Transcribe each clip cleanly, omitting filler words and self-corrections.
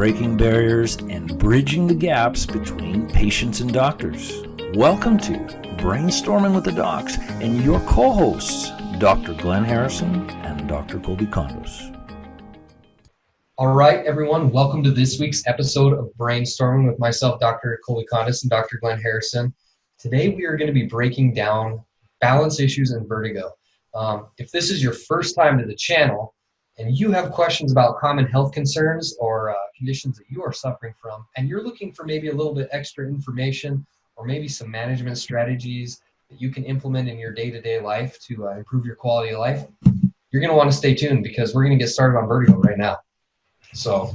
breaking barriers and bridging the gaps between patients and doctors. Welcome to Brainstorming with the Docs and your co-hosts, Dr. Glenn Harrison and Dr. Kolby Condos. All right, everyone, welcome to this week's episode of Brainstorming with myself, Dr. Kolby Condos, and Dr. Glenn Harrison. Today, we are going to be breaking down balance issues and vertigo. If this is your first time to the channel and you have questions about common health concerns or conditions that you are suffering from, and you're looking for maybe a little bit extra information or maybe some management strategies that you can implement in your day-to-day life to improve your quality of life, you're going to want to stay tuned because we're going to get started on vertigo right now. So,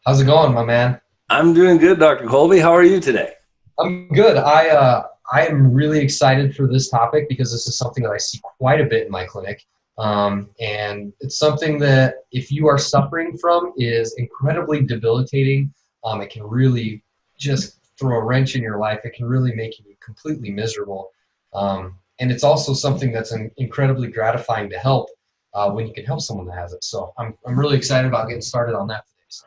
how's it going, my man? I'm doing good, Dr. Kolby. How are you today? I'm good. I am really excited for this topic because this is something that I see quite a bit in my clinic. And it's something that if you are suffering from is incredibly debilitating. It can really just throw a wrench in your life. It can really make you completely miserable. And it's also something that's incredibly gratifying to help when you can help someone that has it. So I'm really excited about getting started on that today. So.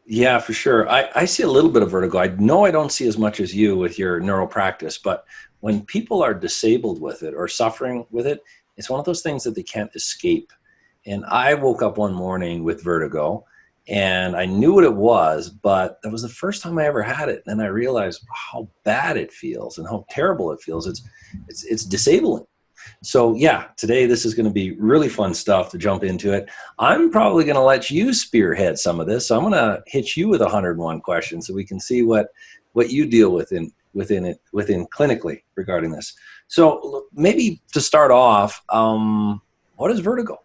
Yeah, for sure. I see a little bit of vertigo. I know I don't see as much as you with your neural practice, but when people are disabled with it or suffering with it, it's one of those things that they can't escape. And I woke up one morning with vertigo and I knew what it was, but that was the first time I ever had it. And I realized how bad it feels and how terrible it feels. It's disabling. So yeah, today this is going to be really fun stuff to jump into it. I'm probably going to let you spearhead some of this. So I'm going to hit you with 101 questions so we can see what you deal with within clinically regarding this. So maybe to start off, what is vertigo?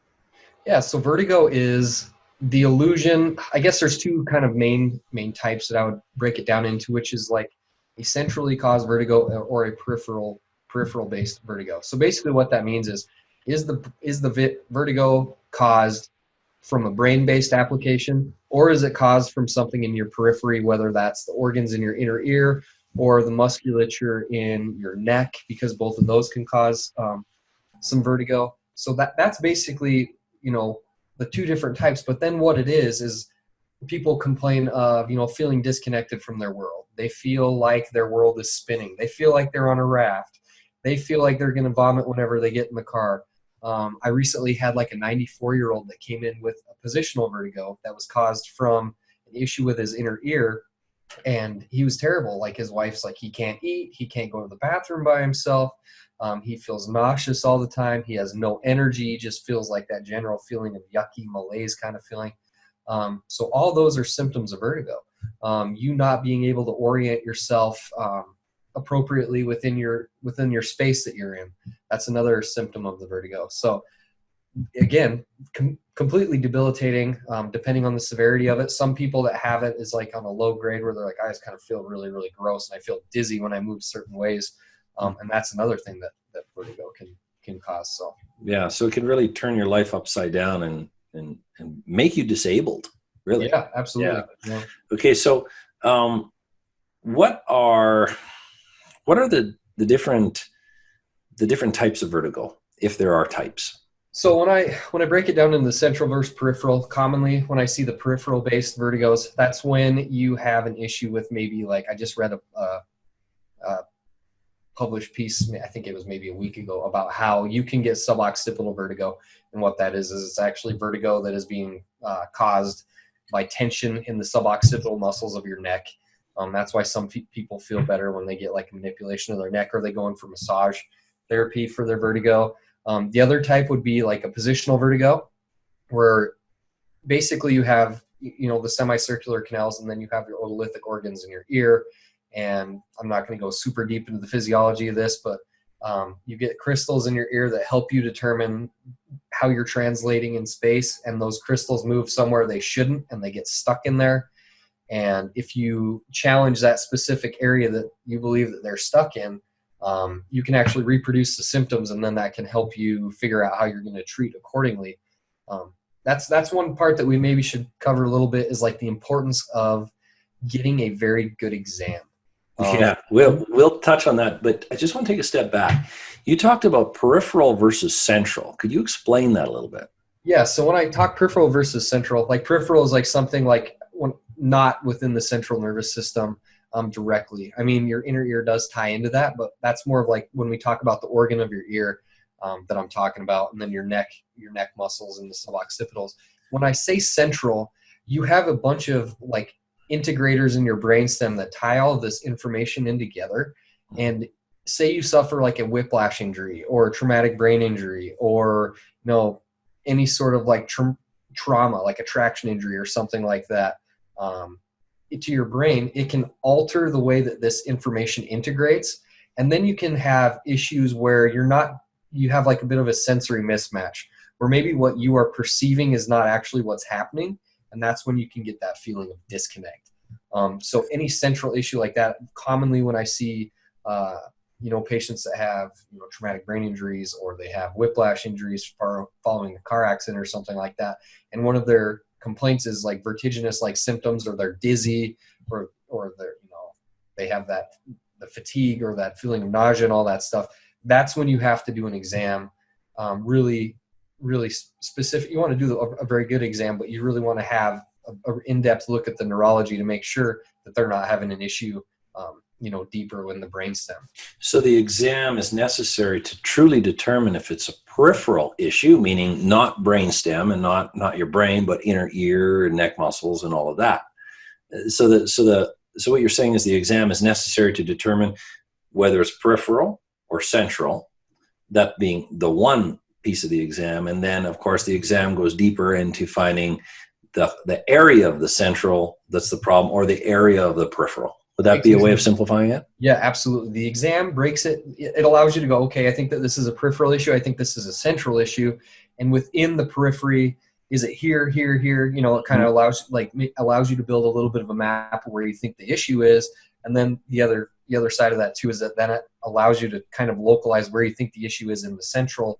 Yeah, so vertigo is the illusion. I guess there's two kind of main types that I would break it down into, which is like a centrally caused vertigo or a peripheral based vertigo. So basically what that means is the vertigo caused from a brain based application, or is it caused from something in your periphery, whether that's the organs in your inner ear or the musculature in your neck, because both of those can cause some vertigo. So that's basically, the two different types. But then what it is people complain of, feeling disconnected from their world. They feel like their world is spinning. They feel like they're on a raft. They feel like they're going to vomit whenever they get in the car. I recently had like a 94-year-old that came in with a positional vertigo that was caused from an issue with his inner ear. And he was terrible. Like his wife's like, he can't eat. He can't go to the bathroom by himself. He feels nauseous all the time. He has no energy. Just feels like that general feeling of yucky malaise kind of feeling. So all those are symptoms of vertigo. You not being able to orient yourself appropriately within your space that you're in. That's another symptom of the vertigo. So again, completely debilitating, depending on the severity of it. Some people that have it is like on a low grade where they're like, I just kind of feel really, really gross and I feel dizzy when I move certain ways. And that's another thing that vertigo can cause. So yeah, so it can really turn your life upside down and make you disabled, really. Yeah, absolutely. Yeah. Okay, so what are the different types of vertigo, if there are types? So when I break it down into the central versus peripheral, commonly when I see the peripheral based vertigos, that's when you have an issue with maybe, like I just read a published piece, I think it was maybe a week ago, about how you can get suboccipital vertigo. And what that is it's actually vertigo that is being caused by tension in the suboccipital muscles of your neck. That's why some people feel better when they get like a manipulation of their neck, or they go in for massage therapy for their vertigo. The other type would be like a positional vertigo, where basically you have, the semicircular canals, and then you have your otolithic organs in your ear. And I'm not going to go super deep into the physiology of this, but you get crystals in your ear that help you determine how you're translating in space. And those crystals move somewhere they shouldn't, and they get stuck in there. And if you challenge that specific area that you believe that they're stuck in, you can actually reproduce the symptoms, and then that can help you figure out how you're going to treat accordingly. That's one part that we maybe should cover a little bit, is like the importance of getting a very good exam. Yeah, we'll touch on that, but I just want to take a step back. You talked about peripheral versus central. Could you explain that a little bit? Yeah, so when I talk peripheral versus central, like peripheral is like something like not within the central nervous system directly. I mean, your inner ear does tie into that, but that's more of like when we talk about the organ of your ear that I'm talking about, and then your neck muscles and the suboccipitals. When I say central, you have a bunch of like integrators in your brainstem that tie all of this information in together. And say you suffer like a whiplash injury or a traumatic brain injury, or any sort of like trauma, like a traction injury or something like that, to your brain, it can alter the way that this information integrates. And then you can have issues where you have like a bit of a sensory mismatch, where maybe what you are perceiving is not actually what's happening. And that's when you can get that feeling of disconnect. So any central issue like that, commonly when I see, patients that have, traumatic brain injuries, or they have whiplash injuries following a car accident or something like that, and one of their complaints is like vertiginous like symptoms, or they're dizzy, or they're, they have the fatigue or that feeling of nausea and all that stuff. That's when you have to do an exam, really specific. You want to do a very good exam, but you really want to have an in-depth look at the neurology to make sure that they're not having an issue, deeper in the brainstem. So the exam is necessary to truly determine if it's a peripheral issue, meaning not brainstem and not your brain, but inner ear and neck muscles and all of that. So what you're saying is the exam is necessary to determine whether it's peripheral or central, that being the one piece of the exam. And then, of course, the exam goes deeper into finding the area of the central that's the problem, or the area of the peripheral. Would that be a way of simplifying it? Yeah, absolutely. The exam breaks it. It allows you to go, okay, I think that this is a peripheral issue. I think this is a central issue. And within the periphery, is it here? It kind of allows you to build a little bit of a map of where you think the issue is. And then the other side of that too is that then it allows you to kind of localize where you think the issue is in the central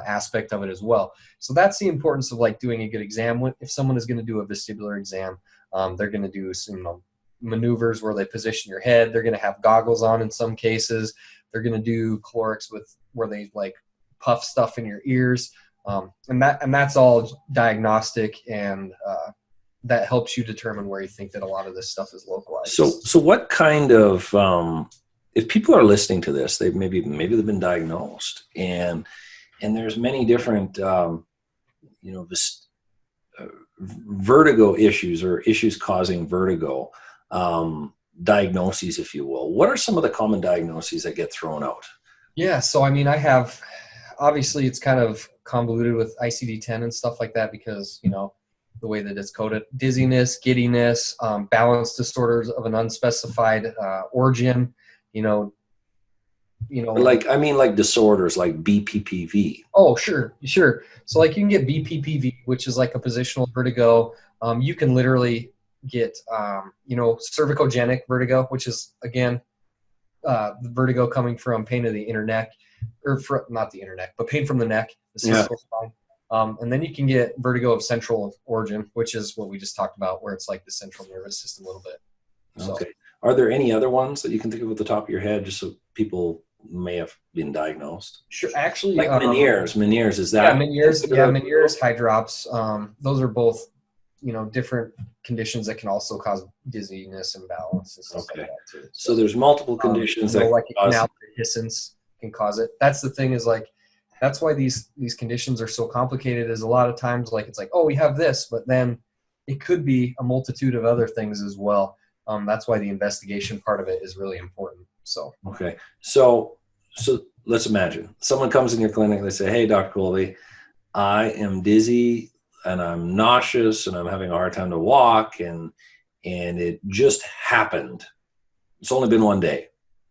aspect of it as well. So that's the importance of like doing a good exam. If someone is going to do a vestibular exam, they're going to do some maneuvers where they position your head. They're going to have goggles on in some cases. They're going to do calorics where they like puff stuff in your ears, and that's all diagnostic, and that helps you determine where you think that a lot of this stuff is localized. So what kind of if people are listening to this, maybe they've been diagnosed, and there's many different vertigo issues, or issues causing vertigo, diagnoses, if you will. What are some of the common diagnoses that get thrown out? Yeah, so I mean, obviously it's kind of convoluted with ICD-10 and stuff like that, because the way that it's coded: dizziness, giddiness, balance disorders of an unspecified origin, like disorders like BPPV. Oh, sure. So like you can get BPPV, which is like a positional vertigo. You can literally get, cervicogenic vertigo, which is, again, the vertigo coming from pain of the inner neck, or not the inner neck, but pain from the neck, the cervical spine. And then you can get vertigo of central origin, which is what we just talked about, where it's like the central nervous system a little bit. So. Okay. Are there any other ones that you can think of at the top of your head, just so people may have been diagnosed? Sure. Actually, like Meniere's, is that? Meniere's, hydrops. Those are both, different conditions that can also cause dizziness and balance and stuff like that too. So there's multiple conditions that like canal dehiscence can cause it. That's the thing, is like, that's why these conditions are so complicated, is a lot of times like it's like, oh, we have this, but then it could be a multitude of other things as well. That's why the investigation part of it is really important. So okay, so let's imagine someone comes in your clinic. They say, "Hey, Dr. Kolby, I am dizzy and I'm nauseous and I'm having a hard time to walk, and it just happened. It's only been one day."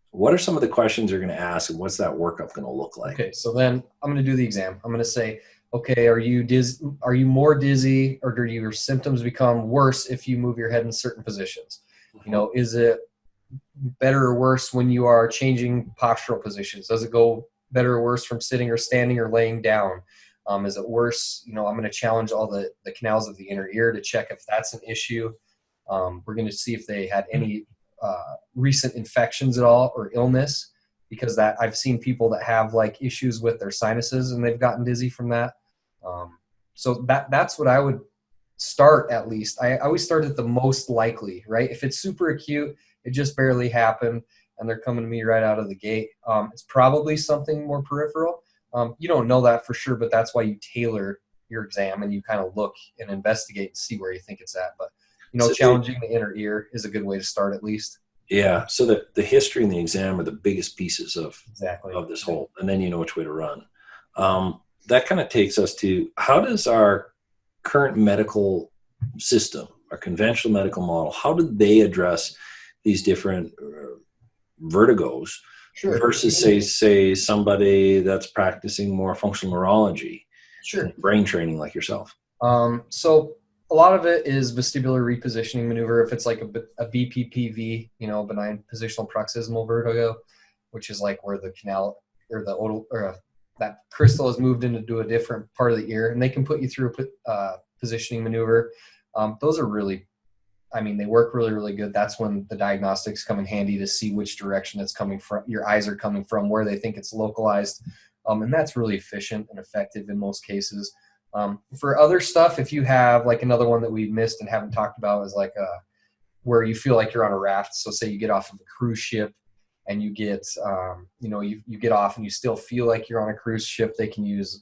What are some of the questions you're going to ask, and what's that workup going to look like? Okay, so then I'm going to do the exam. I'm going to say, okay, are you more dizzy, or do your symptoms become worse if you move your head in certain positions? Is it better or worse when you are changing postural positions? Does it go better or worse from sitting or standing or laying down? Is it worse? I'm going to challenge all the canals of the inner ear to check if that's an issue. We're going to see if they had any recent infections at all, or illness, because that I've seen people that have like issues with their sinuses and they've gotten dizzy from that. So that's what I would start at least. I always start at the most likely, right? If it's super acute, it just barely happened, and they're coming to me right out of the gate, it's probably something more peripheral. You don't know that for sure, but that's why you tailor your exam and you kind of look and investigate and see where you think it's at. But, So challenging the inner ear is a good way to start at least. yeah. So the history and the exam are the biggest pieces of Exactly. this whole, and then you know which way to run. That kind of takes us to, how does our current medical system, our conventional medical model, how do they address these different vertigos Sure. versus say somebody that's practicing more functional neurology, Sure. brain training like yourself? So a lot of it is vestibular repositioning maneuver. If it's like a BPPV, benign positional paroxysmal vertigo, which is like where the canal or the otol, or that crystal is moved into a different part of the ear, and they can put you through a positioning maneuver. Those are really, they work really, really good. That's when the diagnostics come in handy to see which direction it's coming from, your eyes are coming from, where they think it's localized. And that's really efficient and effective in most cases. For other stuff, if you have like another one that we missed and haven't talked about is like where you feel like you're on a raft. So say you get off of a cruise ship and you get, you get off and you still feel like you're on a cruise ship. They can use,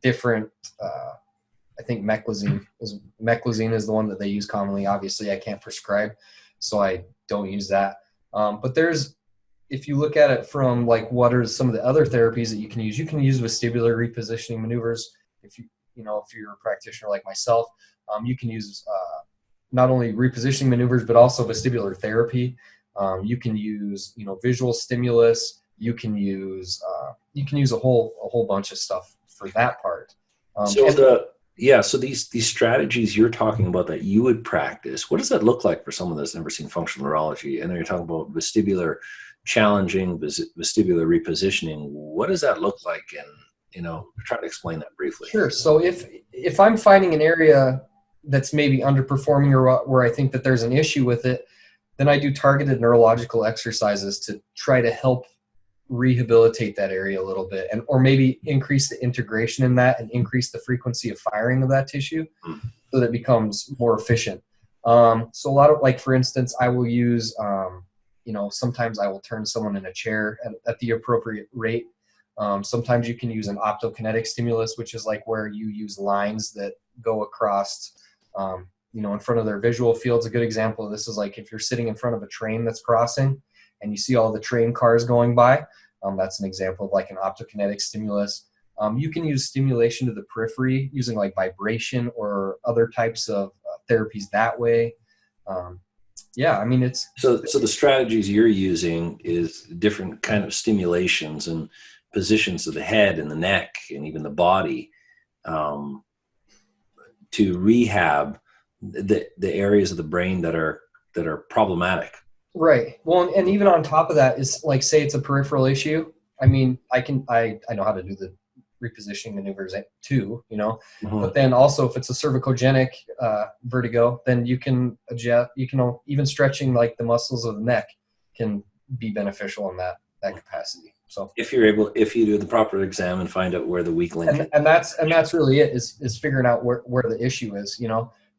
different, I think meclizine is the one that they use commonly. Obviously I can't prescribe, so I don't use that. But if you look at it from like what are some of the other therapies that you can use vestibular repositioning maneuvers. If you're a practitioner like myself, you can use not only repositioning maneuvers, but also vestibular therapy. You can use, visual stimulus. You can use a whole bunch of stuff for that part. So these strategies you're talking about that you would practice, what does that look like for someone that's never seen functional neurology? And then you're talking about vestibular challenging, vestibular repositioning. What does that look like? And, try to explain that briefly. Sure. So if I'm finding an area that's maybe underperforming or where I think that there's an issue with it, then I do targeted neurological exercises to try to help rehabilitate that area a little bit, or maybe increase the integration in that and increase the frequency of firing of that tissue so that it becomes more efficient. So a lot of, like, for instance, I will use, sometimes I will turn someone in a chair at the appropriate rate. Sometimes you can use an optokinetic stimulus, which is like where you use lines that go across, in front of their visual fields. A good example of this is like if you're sitting in front of a train that's crossing and you see all the train cars going by, that's an example of like an optokinetic stimulus. You can use stimulation to the periphery using like vibration or other types of therapies that way. It's so the strategies you're using is different kind of stimulations and positions of the head and the neck and even the body to rehab the areas of the brain that are problematic. Right. Well, and even on top of that is like, say it's a peripheral issue. I know how to do the repositioning maneuvers too, but then also if it's a cervicogenic vertigo, then you can adjust, even stretching like the muscles of the neck can be beneficial in that capacity. So if you do the proper exam and find out where the weak link is. And that's really it, is figuring out where the issue is,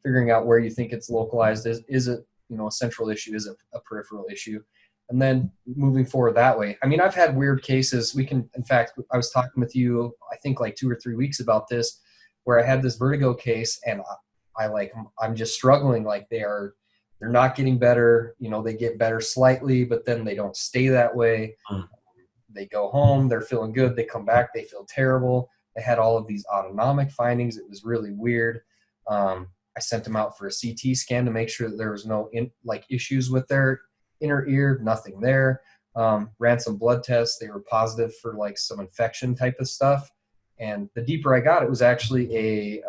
figuring out where you think it's localized. Is it, a central issue? Is it a peripheral issue? And then moving forward that way. I've had weird cases. In fact, I was talking with you, I think like 2 or 3 weeks about this, where I had this vertigo case and I'm just struggling. Like they're not getting better. They get better slightly, but then they don't stay that way. They go home, they're feeling good. They come back, they feel terrible. They had all of these autonomic findings. It was really weird. I sent them out for a CT scan to make sure that there was no issues with their inner ear, nothing there. Ran some blood tests. They were positive for like some infection type of stuff. And the deeper I got, it was actually a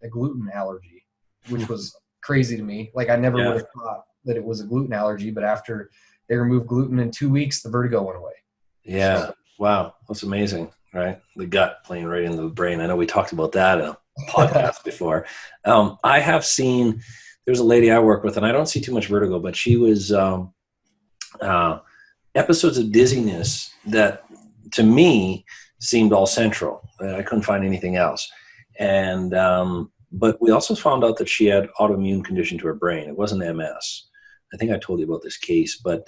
gluten allergy, which was crazy to me. Like I never would have thought that it was a gluten allergy, but after they removed gluten in 2 weeks, the vertigo went away. Yeah. So, wow. That's amazing, right? The gut playing right into the brain. I know we talked about that in a podcast before. I have seen, there's a lady I work with, and I don't see too much vertigo, but she was episodes of dizziness that to me seemed all central. I couldn't find anything else. And But we also found out that she had autoimmune condition to her brain. It wasn't MS. I think I told you about this case, but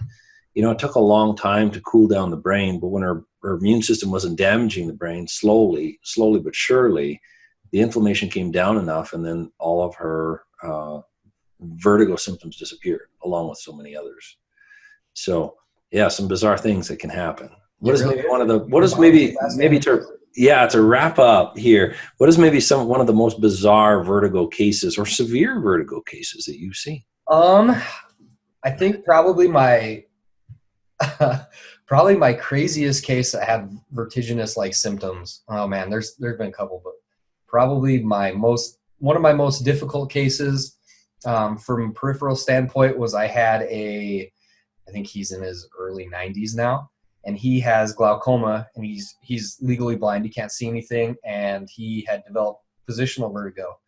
it took a long time to cool down the brain. But when her immune system wasn't damaging the brain, slowly but surely, the inflammation came down enough, and then all of her vertigo symptoms disappeared, along with so many others. So yeah, some bizarre things that can happen. What is maybe one of the, what is maybe to wrap up here, what is maybe one of the most bizarre vertigo cases or severe vertigo cases that you've seen? I think probably my probably my craziest case that had vertiginous like symptoms. Oh man, there's been a couple, but probably one of my most difficult cases from a peripheral standpoint was I think he's in his early 90s now, and he has glaucoma, and he's legally blind. He can't see anything, and he had developed positional vertigo.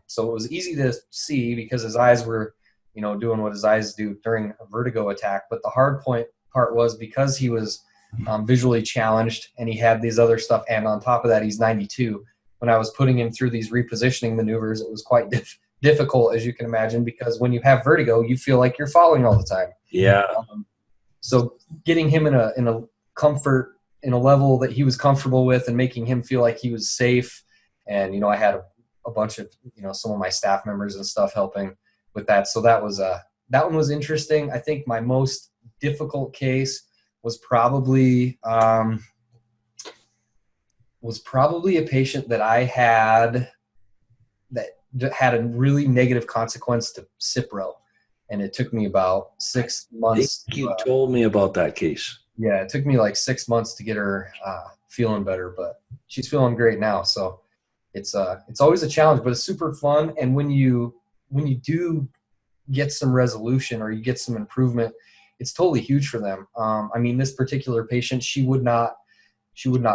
So it was easy to see because his eyes were, doing what his eyes do during a vertigo attack. But the hard part was because he was visually challenged and he had these other stuff, and on top of that, he's 92. When I was putting him through these repositioning maneuvers, it was quite difficult, as you can imagine, because when you have vertigo, you feel like you're falling all the time. Yeah. So getting him in a comfort, in a level that he was comfortable with, and making him feel like he was safe. And, I had a bunch of, some of my staff members and stuff helping with that. So that one was interesting. I think my most difficult case was probably a patient that I had that had a really negative consequence to Cipro. And it took me about 6 months. You told me about that case. Yeah, it took me like 6 months to get her feeling better, but she's feeling great now. So it's always a challenge, but it's super fun. And when you do get some resolution or you get some improvement, it's totally huge for them. This particular patient, she would not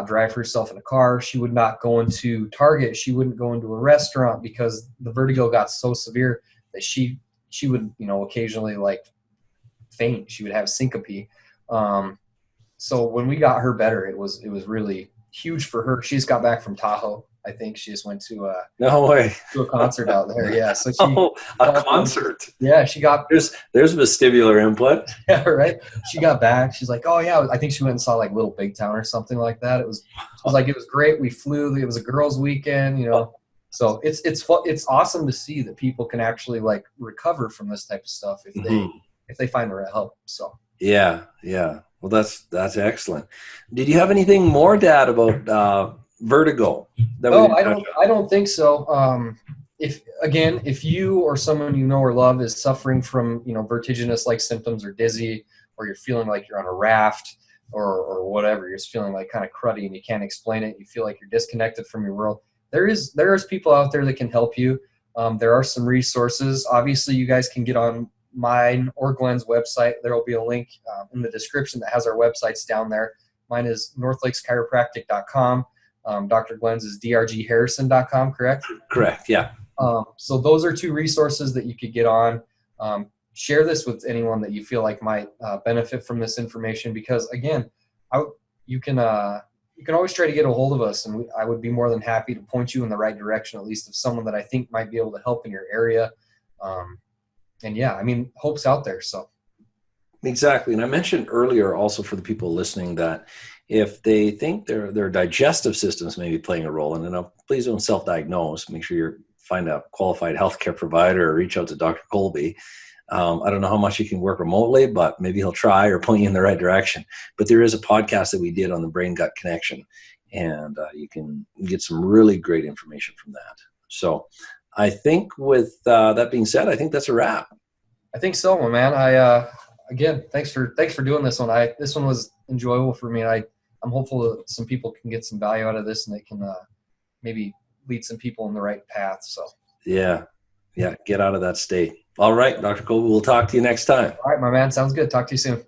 drive herself in a car. She would not go into Target. She wouldn't go into a restaurant because the vertigo got so severe that she would, occasionally like faint. She would have syncope. So when we got her better, it was really huge for her. She's got back from Tahoe. I think she just went to no way to a concert out there. Yeah. So a concert. Yeah, she got there's vestibular input. Yeah, right. She got back. She's like, oh yeah, I think she went and saw like Little Big Town or something like that. It was great. We flew. It was a girls' weekend, So it's fun. It's awesome to see that people can actually like recover from this type of stuff if they find the right help. So yeah. Well, that's excellent. Did you have anything more, Dad, about vertigo? No, I don't think so. If you or someone you know or love is suffering from vertiginous like symptoms or dizzy, or you're feeling like you're on a raft or whatever, you're just feeling like kind of cruddy and you can't explain it, you feel like you're disconnected from your world, there is people out there that can help you. There are some resources. Obviously, you guys can get on mine or Glenn's website. There will be a link in the description that has our websites down there. Mine is northlakeschropractic.com. Dr. Glenn's is drgharrison.com, correct? Correct, yeah. So those are two resources that you could get on. Share this with anyone that you feel like might benefit from this information, because again, you can always try to get a hold of us, and I would be more than happy to point you in the right direction, at least of someone that I think might be able to help in your area. And yeah, hope's out there. So exactly. And I mentioned earlier also for the people listening that if they think their digestive systems may be playing a role, and please don't self-diagnose. Make sure you find a qualified healthcare provider or reach out to Dr. Kolby. I don't know how much you can work remotely, but maybe he'll try or point you in the right direction. But there is a podcast that we did on the brain-gut connection, and you can get some really great information from that. So I think with that being said, I think that's a wrap. I think so, my man. Again, thanks for doing this one. This one was enjoyable for me. I'm hopeful that some people can get some value out of this, and they can maybe lead some people in the right path. So yeah, get out of that state. All right, Dr. Kolby, we'll talk to you next time. All right, my man. Sounds good. Talk to you soon.